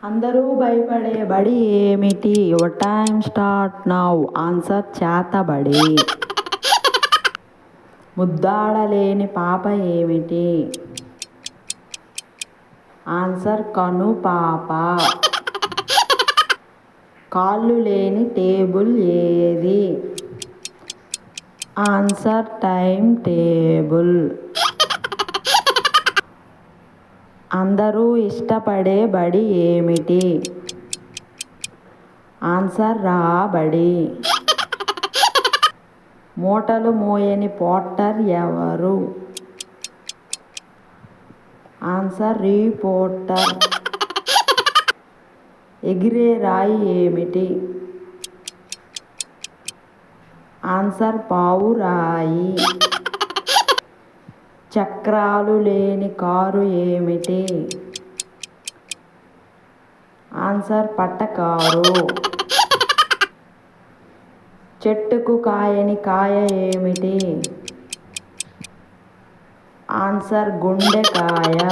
అందరూ భయపడే బడి ఏమిటి? Your time start now. Answer చేతబడి. ముద్దాడలేని పాప ఏమిటి? ఆన్సర్ కనుపాప. కాళ్ళు లేని టేబుల్ ఏది? Answer time table. అందరూ ఇష్టపడే బడి ఏమిటి? ఆన్సర్ రాబడి. మూటలు మోయని పోర్టర్ ఎవరు? Answer reporter. ఎగిరే రాయి ఏమిటి? ఆన్సర్ పావురాయి. చక్రాలు లేని కారు ఏమిటి? ఆన్సర్ పట్టకారు. చెట్టుకు కాయని కాయ ఏమిటి? ఆన్సర్ గుండెకాయ.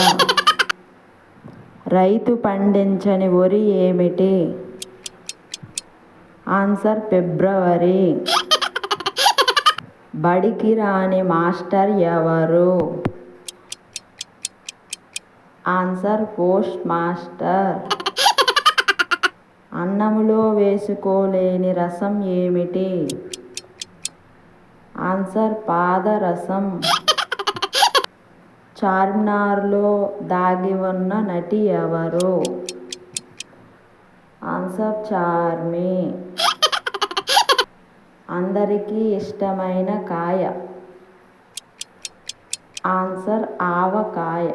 రైతు పండించని వరి ఏమిటి? Answer February. బడికి రాని మాస్టర్ ఎవరు? Answer post master. అన్నములో వేసుకోలేని రసం ఏమిటి? ఆన్సర్ పాదరసం. చార్మినార్లో దాగి ఉన్న నటి ఎవరు? ఆన్సర్ చార్మి. అందరికీ ఇష్టమైన కాయ? ఆన్సర్ ఆవకాయ.